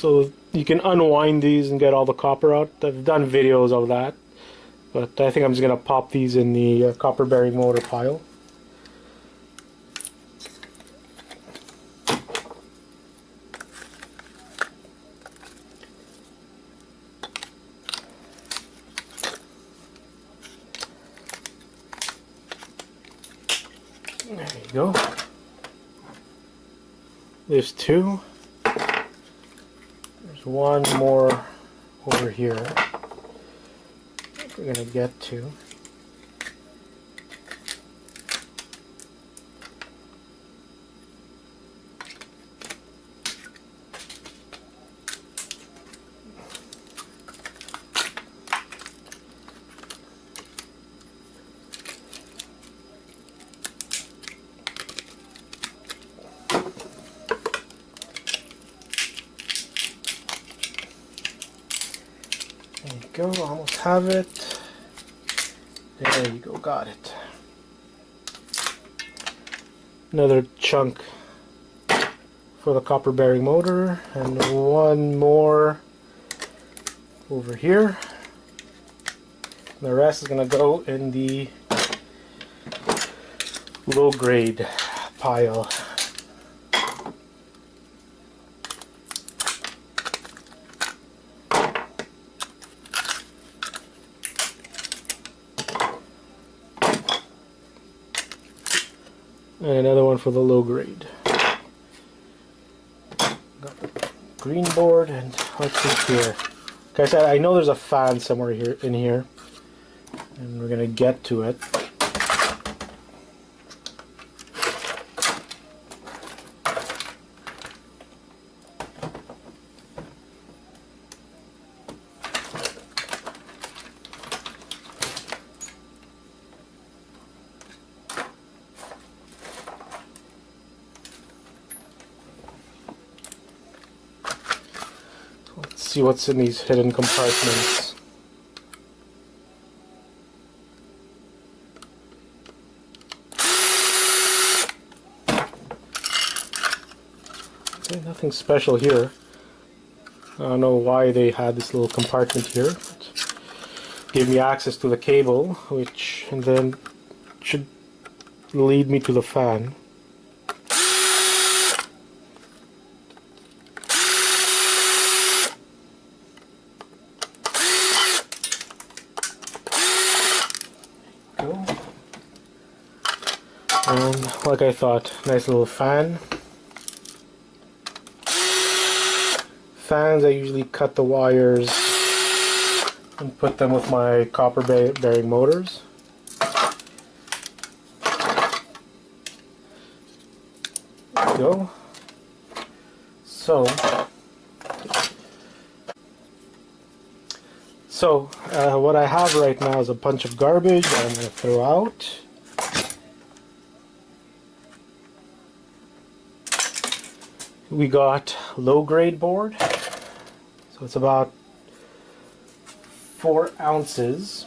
So you can unwind these and get all the copper out. I've done videos of that, but I think I'm just going to pop these in the copper bearing motor pile. There you go. There's two. There's one more over here we're going to get to. There you go, almost have it. There you go, got it. Another chunk for the copper bearing motor, and one more over here. The rest is going to go in the low grade pile. And another one for the low grade. Got the green board, and let's see here. Like I said, I know there's a fan somewhere here in here, and we're gonna get to it. Let's see what's in these hidden compartments. Okay, nothing special here. I don't know why they had this little compartment here. But gave me access to the cable, which and then should lead me to the fan. And like I thought, nice little fan. Fans, I usually cut the wires and put them with my copper bearing motors. There we go. So what I have right now is a bunch of garbage that I'm going to throw out. We got low grade board, so it's about 4 ounces,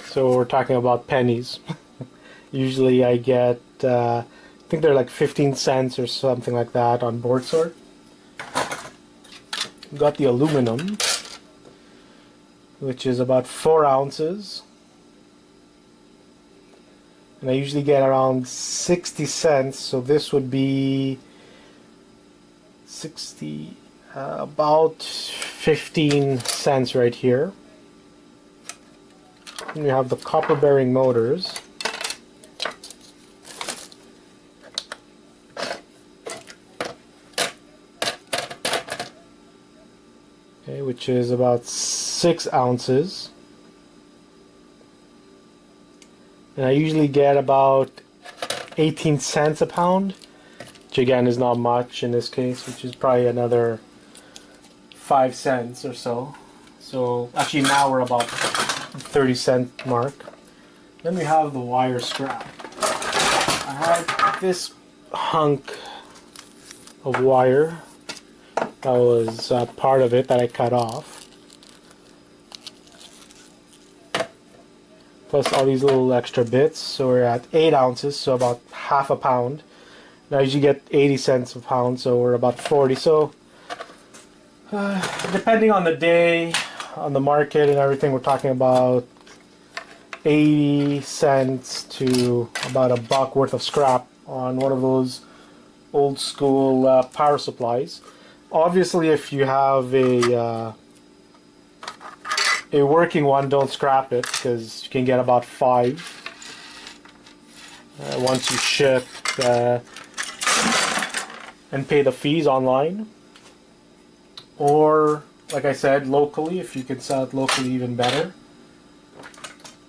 so we're talking about pennies. Usually I get, I think they're like 15 cents or something like that on board sort. Got the aluminum, which is about 4 ounces, and I usually get around 60 cents, so this would be 60, about 15 cents right here. And we have the copper bearing motors. Okay, which is about 6 ounces. And I usually get about 18 cents a pound. Which again is not much in this case, which is probably another 5 cents or so. So actually now we're about 30-cent mark. Then we have the wire scrap. I had this hunk of wire that was part of it that I cut off. Plus all these little extra bits, so we're at 8 ounces, so about half a pound. Now you get 80 cents a pound, so we're about 40. So Depending on the day, on the market and everything, we're talking about 80 cents to about $1 worth of scrap on one of those old school power supplies. Obviously, if you have a working one, don't scrap it, because you can get about 5 once you ship and pay the fees online. Or, like I said, locally, if you can sell it locally, even better,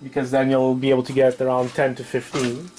because then you'll be able to get around 10 to 15.